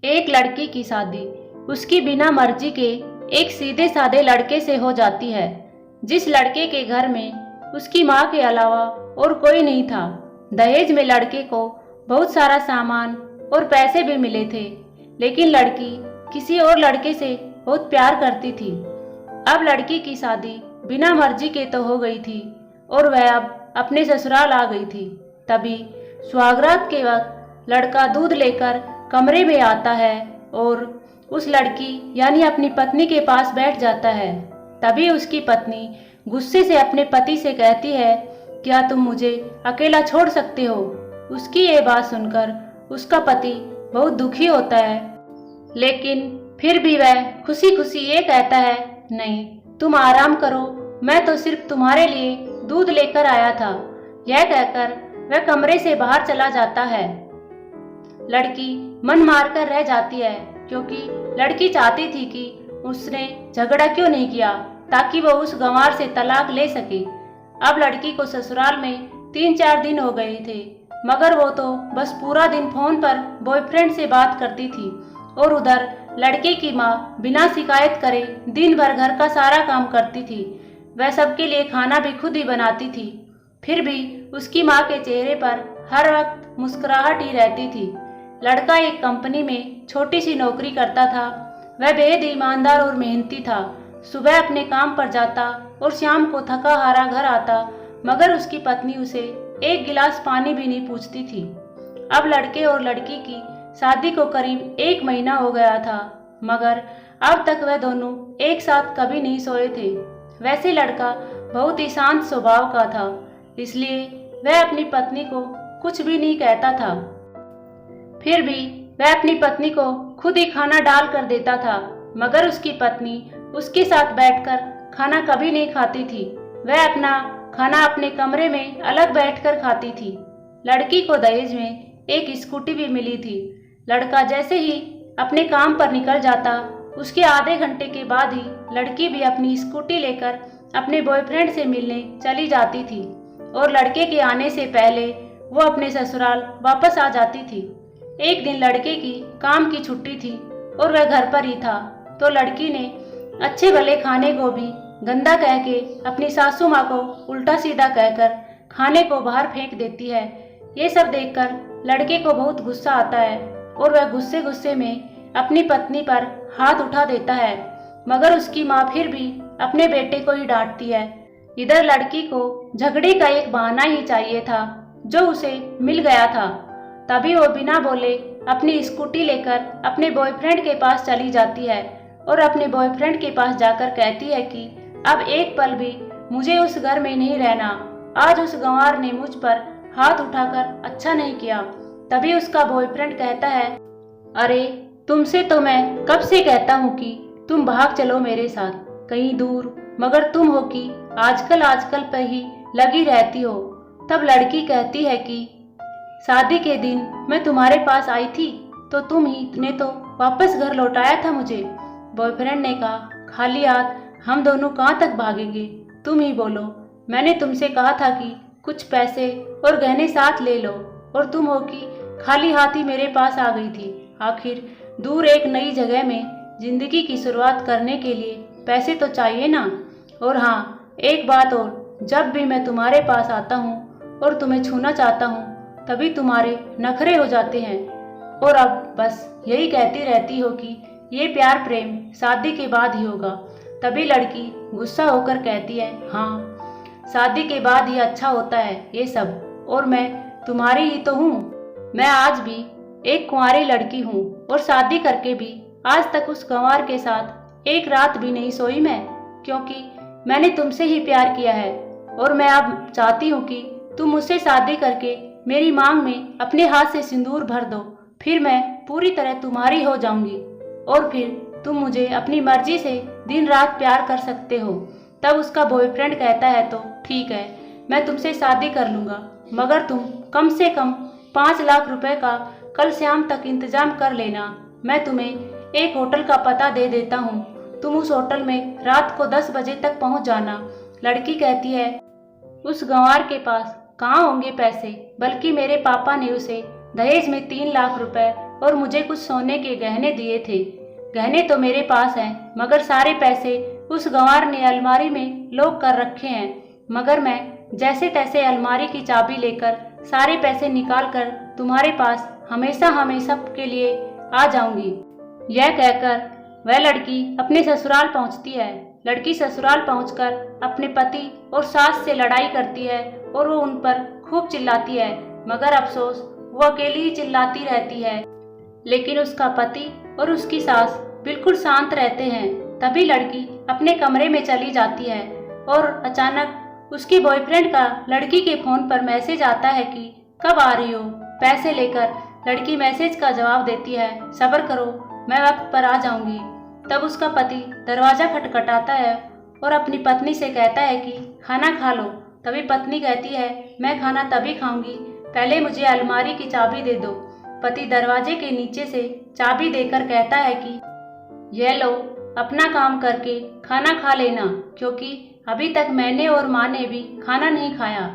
एक लड़की की शादी उसकी बिना मर्जी के एक सीधे साधे लड़के से हो जाती है, जिस लड़के के घर में उसकी माँ के अलावा और कोई नहीं था। दहेज में लड़के को बहुत सारा सामान और पैसे भी मिले थे, लेकिन लड़की किसी और लड़के से बहुत प्यार करती थी। अब लड़की की शादी बिना मर्जी के तो हो गई थी और वह अब अपने ससुराल आ गई थी। तभी सुहागरात के वक्त लड़का दूध लेकर कमरे में आता है और उस लड़की यानी अपनी पत्नी के पास बैठ जाता है। तभी उसकी पत्नी गुस्से से अपने पति से कहती है, क्या तुम मुझे अकेला छोड़ सकते हो? उसकी ये बात सुनकर उसका पति बहुत दुखी होता है, लेकिन फिर भी वह खुशी खुशी ये कहता है, नहीं तुम आराम करो, मैं तो सिर्फ तुम्हारे लिए दूध लेकर आया था। यह कहकर वह कमरे से बाहर चला जाता है। लड़की मन मारकर रह जाती है, क्योंकि लड़की चाहती थी कि उसने झगड़ा क्यों नहीं किया ताकि वह उस गंवार से तलाक ले सके। अब लड़की को ससुराल में 3-4 दिन हो गए थे, मगर वो तो बस पूरा दिन फोन पर बॉयफ्रेंड से बात करती थी और उधर लड़के की माँ बिना शिकायत करे दिन भर घर का सारा काम करती थी। वह सबके लिए खाना भी खुद ही बनाती थी, फिर भी उसकी माँ के चेहरे पर हर वक्त मुस्कुराहट ही रहती थी। लड़का एक कंपनी में छोटी सी नौकरी करता था। वह बेहद ईमानदार और मेहनती था। सुबह अपने काम पर जाता और शाम को थका हारा घर आता, मगर उसकी पत्नी उसे एक गिलास पानी भी नहीं पूछती थी। अब लड़के और लड़की की शादी को करीब 1 महीना हो गया था, मगर अब तक वह दोनों एक साथ कभी नहीं सोए थे। वैसे लड़का बहुत ही शांत स्वभाव का था, इसलिए वह अपनी पत्नी को कुछ भी नहीं कहता था। फिर भी वह अपनी पत्नी को खुद ही खाना डाल कर देता था, मगर उसकी पत्नी उसके साथ बैठकर खाना कभी नहीं खाती थी। वह अपना खाना अपने कमरे में अलग बैठकर खाती थी। लड़की को दहेज में एक स्कूटी भी मिली थी। लड़का जैसे ही अपने काम पर निकल जाता, उसके आधे घंटे के बाद ही लड़की भी अपनी स्कूटी लेकर अपने बॉयफ्रेंड से मिलने चली जाती थी और लड़के के आने से पहले वो अपने ससुराल वापस आ जाती थी। एक दिन लड़के की काम की छुट्टी थी और वह घर पर ही था, तो लड़की ने अच्छे भले खाने को भी गंदा कह के अपनी सासू माँ को उल्टा सीधा कहकर खाने को बाहर फेंक देती है। ये सब देखकर लड़के को बहुत गुस्सा आता है और वह गुस्से गुस्से में अपनी पत्नी पर हाथ उठा देता है, मगर उसकी माँ फिर भी अपने बेटे को ही डांटती है। इधर लड़की को झगड़े का एक बहाना ही चाहिए था, जो उसे मिल गया था। तभी वो बिना बोले अपनी स्कूटी लेकर अपने बॉयफ्रेंड के पास चली जाती है और अपने बॉयफ्रेंड के पास जाकर कहती है कि अब एक पल भी मुझे उस घर में नहीं रहना। आज उस गंवार ने मुझ पर हाथ उठाकर अच्छा नहीं किया। तभी उसका बॉयफ्रेंड कहता है, अरे तुमसे तो मैं कब से कहता हूँ कि तुम भाग चलो मेरे साथ कहीं दूर, मगर तुम हो कि आजकल पर ही लगी रहती हो। तब लड़की कहती है कि शादी के दिन मैं तुम्हारे पास आई थी तो तुम ही ने तो वापस घर लौटाया था मुझे। बॉयफ्रेंड ने कहा, खाली हाथ हम दोनों कहाँ तक भागेंगे, तुम ही बोलो। मैंने तुमसे कहा था कि कुछ पैसे और गहने साथ ले लो, और तुम हो कि खाली हाथ ही मेरे पास आ गई थी। आखिर दूर एक नई जगह में जिंदगी की शुरुआत करने के लिए पैसे तो चाहिए ना। और हाँ, एक बात और, जब भी मैं तुम्हारे पास आता हूँ और तुम्हें छूना चाहता हूँ तभी तुम्हारे नखरे हो जाते हैं, और अब बस यही कहती रहती हो कि ये प्यार प्रेम शादी के बाद ही होगा। तभी लड़की गुस्सा होकर कहती है, हाँ शादी के बाद ही अच्छा होता है ये सब, और मैं तुम्हारी ही तो हूँ। मैं आज भी एक कुंवारी लड़की हूँ और शादी करके भी आज तक उस गंवार के साथ एक रात भी नहीं सोई मैं, क्योंकि मैंने तुमसे ही प्यार किया है और मैं अब चाहती हूँ कि तुम मुझसे शादी करके मेरी मांग में अपने हाथ से सिंदूर भर दो, फिर मैं पूरी तरह तुम्हारी हो जाऊंगी और फिर तुम मुझे अपनी मर्जी से दिन रात प्यार कर सकते हो। तब उसका बॉयफ्रेंड कहता है, तो ठीक है मैं तुमसे शादी कर लूँगा, मगर तुम कम से कम 5 लाख रुपए का कल शाम तक इंतजाम कर लेना। मैं तुम्हें एक होटल का पता दे देता हूँ, तुम उस होटल में रात को 10 बजे तक पहुँच जाना। लड़की कहती है, उस गंवार के पास कहाँ होंगे पैसे, बल्कि मेरे पापा ने उसे दहेज में 3 लाख रुपए और मुझे कुछ सोने के गहने दिए थे। गहने तो मेरे पास हैं, मगर सारे पैसे उस गंवार ने अलमारी में लॉक कर रखे हैं। मगर मैं जैसे तैसे अलमारी की चाबी लेकर सारे पैसे निकाल कर तुम्हारे पास हमेशा हमेशा के लिए आ जाऊंगी। यह कहकर वह लड़की अपने ससुराल पहुंचती है। लड़की ससुराल पहुंचकर अपने पति और सास से लड़ाई करती है और वो उन पर खूब चिल्लाती है, मगर अफसोस वो अकेली ही चिल्लाती रहती है। लेकिन उसका पति और उसकी सास बिल्कुल शांत रहते हैं। तभी लड़की अपने कमरे में चली जाती है और अचानक उसके बॉयफ्रेंड का लड़की के फोन पर मैसेज आता है कि कब आ रही हो पैसे लेकर। लड़की मैसेज का जवाब देती है, सब्र करो, मैं वक्त पर आ जाऊंगी। तब उसका पति दरवाजा खटखटाता है और अपनी पत्नी से कहता है कि खाना खा लो। तभी पत्नी कहती है, मैं खाना तभी खाऊंगी, पहले मुझे अलमारी की चाबी दे दो। पति दरवाजे के नीचे से चाबी देकर कहता है कि यह लो, अपना काम करके खाना खा लेना, क्योंकि अभी तक मैंने और माँ ने भी खाना नहीं खाया।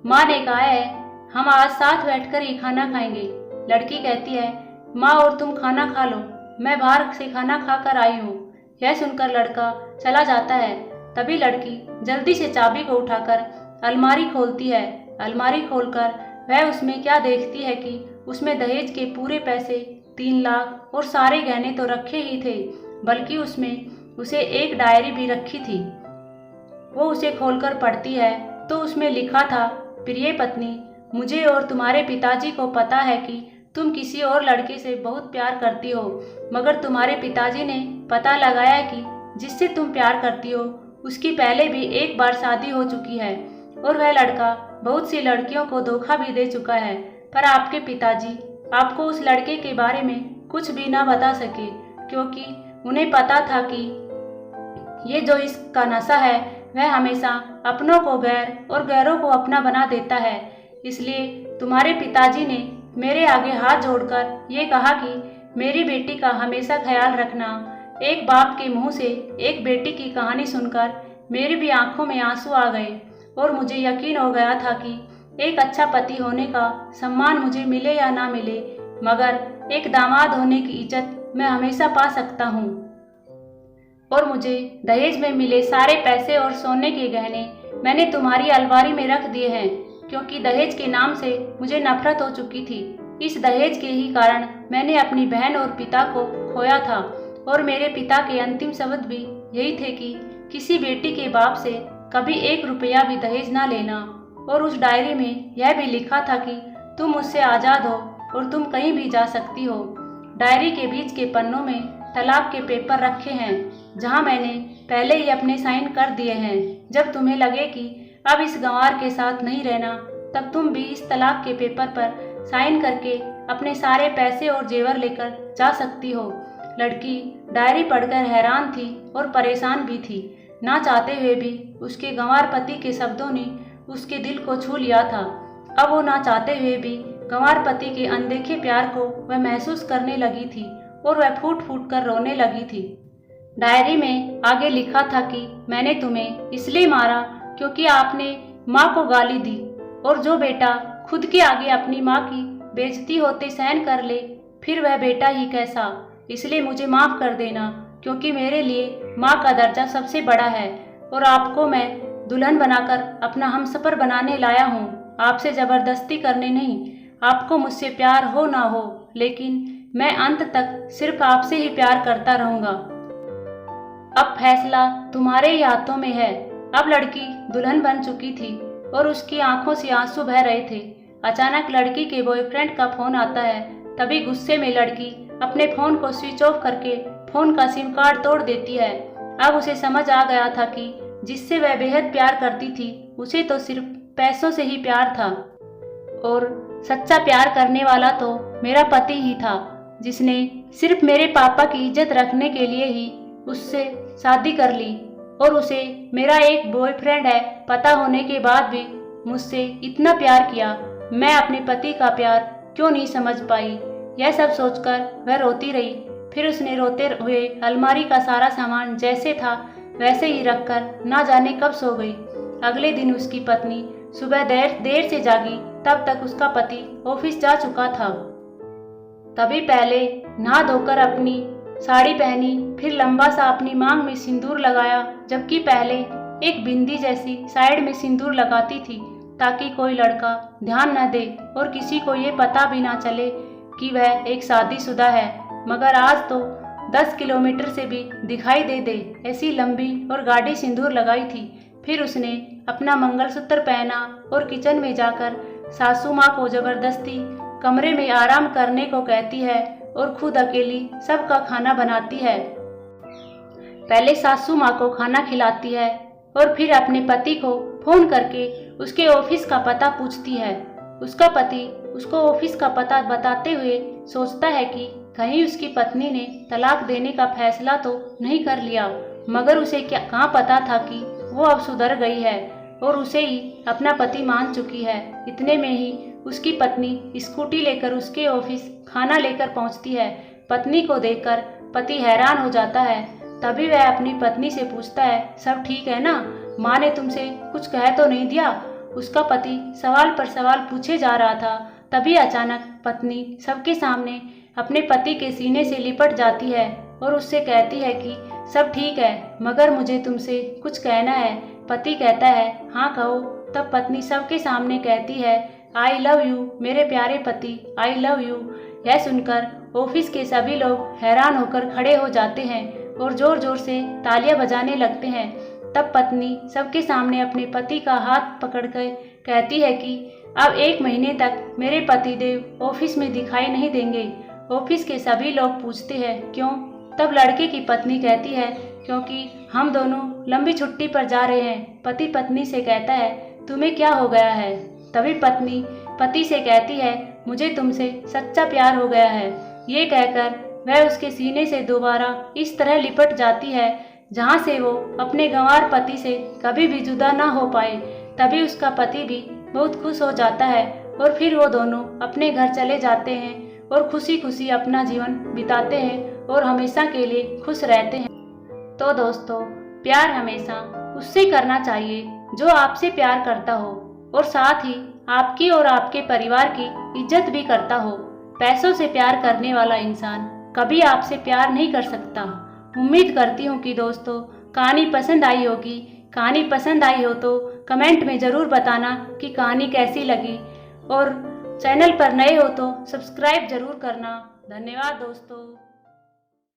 माँ ने कहा है हम आज साथ बैठकर ही खाना खाएंगे। लड़की कहती है, माँ और तुम खाना खा लो, मैं बाहर से खाना खा कर आई हूँ। यह सुनकर लड़का चला जाता है। तभी लड़की जल्दी से चाबी को उठाकर अलमारी खोलती है। अलमारी खोलकर वह उसमें क्या देखती है कि उसमें दहेज के पूरे पैसे 3 लाख और सारे गहने तो रखे ही थे, बल्कि उसमें उसे एक डायरी भी रखी थी। वो उसे खोलकर पढ़ती है तो उसमें लिखा था, प्रिय पत्नी, मुझे और तुम्हारे पिताजी को पता है कि तुम किसी और लड़के से बहुत प्यार करती हो, मगर तुम्हारे पिताजी ने पता लगाया कि जिससे तुम प्यार करती हो उसकी पहले भी एक बार शादी हो चुकी है और वह लड़का बहुत सी लड़कियों को धोखा भी दे चुका है। पर आपके पिताजी आपको उस लड़के के बारे में कुछ भी ना बता सके, क्योंकि उन्हें पता था कि ये जो इसका नशा है वह हमेशा अपनों को गैर और गैरों को अपना बना देता है। इसलिए तुम्हारे पिताजी ने मेरे आगे हाथ जोड़कर ये कहा कि मेरी बेटी का हमेशा ख्याल रखना। एक बाप के मुंह से एक बेटी की कहानी सुनकर मेरी भी आंखों में आंसू आ गए और मुझे यकीन हो गया था कि एक अच्छा पति होने का सम्मान मुझे मिले या ना मिले, मगर एक दामाद होने की इज्जत मैं हमेशा पा सकता हूँ। और मुझे दहेज में मिले सारे पैसे और सोने के गहने मैंने तुम्हारी अलमारी में रख दिए हैं, क्योंकि दहेज के नाम से मुझे नफरत हो चुकी थी। इस दहेज के ही कारण मैंने अपनी बहन और पिता को खोया था और मेरे पिता के अंतिम शब्द भी यही थे कि किसी बेटी के बाप से कभी 1 रुपया भी दहेज ना लेना। और उस डायरी में यह भी लिखा था कि तुम मुझसे आज़ाद हो और तुम कहीं भी जा सकती हो। डायरी के बीच के पन्नों में तलाक के पेपर रखे हैं, जहां मैंने पहले ही अपने साइन कर दिए हैं। जब तुम्हें लगे कि अब इस गंवार के साथ नहीं रहना, तब तुम भी इस तलाक के पेपर पर साइन करके अपने सारे पैसे और जेवर लेकर जा सकती हो। लड़की डायरी पढ़कर हैरान थी और परेशान भी थी। ना चाहते हुए भी उसके गंवार पति के शब्दों ने उसके दिल को छू लिया था। अब वो ना चाहते हुए भी गंवार पति के अनदेखे प्यार को वह महसूस करने लगी थी और वह फूट फूट कर रोने लगी थी। डायरी में आगे लिखा था कि मैंने तुम्हें इसलिए मारा क्योंकि आपने माँ को गाली दी, और जो बेटा खुद के आगे अपनी माँ की बेइज्जती होते सहन कर ले, फिर वह बेटा ही कैसा। इसलिए मुझे माफ़ कर देना, क्योंकि मेरे लिए माँ का दर्जा सबसे बड़ा है और आपको मैं दुल्हन बनाकर अपना हमसफर बनाने लाया हूँ, आपसे ज़बरदस्ती करने नहीं। आपको मुझसे प्यार हो ना हो, लेकिन मैं अंत तक सिर्फ आपसे ही प्यार करता रहूँगा। अब फैसला तुम्हारे ही हाथों में है। अब लड़की दुल्हन बन चुकी थी और उसकी आंखों से आंसू बह रहे थे। अचानक लड़की के बॉयफ्रेंड का फोन आता है। तभी गुस्से में लड़की अपने फोन को स्विच ऑफ करके फोन का सिम कार्ड तोड़ देती है। अब उसे समझ आ गया था कि जिससे वह बेहद प्यार करती थी उसे तो सिर्फ पैसों से ही प्यार था, और सच्चा प्यार करने वाला तो मेरा पति ही था, जिसने सिर्फ मेरे पापा की इज्जत रखने के लिए ही उससे शादी कर ली। और उसे मेरा एक बॉयफ्रेंड है पता होने के बाद भी मुझसे इतना प्यार किया। मैं अपने पति का प्यार क्यों नहीं समझ पाई। यह सब सोचकर वह रोती रही। फिर उसने रोते हुए अलमारी का सारा सामान जैसे था वैसे ही रखकर ना जाने कब सो गई। अगले दिन उसकी पत्नी सुबह देर से जागी, तब तक उसका पति ऑफिस जा चुका था। तभी पहले नहा धोकर अपनी साड़ी पहनी, फिर लंबा सा अपनी मांग में सिंदूर लगाया, जबकि पहले एक बिंदी जैसी साइड में सिंदूर लगाती थी ताकि कोई लड़का ध्यान न दे और किसी को ये पता भी ना चले कि वह एक शादीशुदा है। मगर आज तो 10 किलोमीटर से भी दिखाई दे ऐसी लंबी और गाढ़ी सिंदूर लगाई थी। फिर उसने अपना मंगलसूत्र पहना और किचन में जाकर सासू माँ को जबरदस्ती कमरे में आराम करने को कहती है और खुद अकेली सबका खाना बनाती है। पहले सासू माँ को खाना खिलाती है और फिर अपने पति को फोन करके उसके ऑफिस का पता पूछती है। उसका पति उसको ऑफिस का पता बताते हुए सोचता है कि कहीं उसकी पत्नी ने तलाक देने का फैसला तो नहीं कर लिया, मगर उसे क्या कहाँ पता था कि वो अब सुधर गई है और उसे ही अपना पति मान चुकी है। इतने में ही उसकी पत्नी स्कूटी लेकर उसके ऑफिस खाना लेकर पहुंचती है। पत्नी को देखकर पति हैरान हो जाता है। तभी वह अपनी पत्नी से पूछता है, सब ठीक है ना, माँ ने तुमसे कुछ कह तो नहीं दिया? उसका पति सवाल पर सवाल पूछे जा रहा था। तभी अचानक पत्नी सबके सामने अपने पति के सीने से लिपट जाती है और उससे कहती है कि सब ठीक है, मगर मुझे तुमसे कुछ कहना है। पति कहता है, हाँ कहो। तब पत्नी सबके सामने कहती है, आई लव यू मेरे प्यारे पति, आई लव यू। यह सुनकर ऑफिस के सभी लोग हैरान होकर खड़े हो जाते हैं और जोर जोर से तालियां बजाने लगते हैं। तब पत्नी सबके सामने अपने पति का हाथ पकड़कर कहती है कि अब 1 महीने तक मेरे पतिदेव ऑफिस में दिखाई नहीं देंगे। ऑफिस के सभी लोग पूछते हैं, क्यों? तब लड़के की पत्नी कहती है, क्योंकि हम दोनों लंबी छुट्टी पर जा रहे हैं। पति पत्नी से कहता है, तुम्हें क्या हो गया है? तभी पत्नी पति से कहती है, मुझे तुमसे सच्चा प्यार हो गया है। ये कहकर वह उसके सीने से दोबारा इस तरह लिपट जाती है जहाँ से वो अपने गंवार पति से कभी भी जुदा ना हो पाए। तभी उसका पति भी बहुत खुश हो जाता है और फिर वो दोनों अपने घर चले जाते हैं और खुशी खुशी अपना जीवन बिताते हैं और हमेशा के लिए खुश रहते हैं। तो दोस्तों, प्यार हमेशा उससे करना चाहिए जो आपसे प्यार करता हो और साथ ही आपकी और आपके परिवार की इज्जत भी करता हो। पैसों से प्यार करने वाला इंसान कभी आपसे प्यार नहीं कर सकता। उम्मीद करती हूँ कि दोस्तों कहानी पसंद आई होगी। कहानी पसंद आई हो तो कमेंट में ज़रूर बताना कि कहानी कैसी लगी, और चैनल पर नए हो तो सब्सक्राइब जरूर करना। धन्यवाद दोस्तों।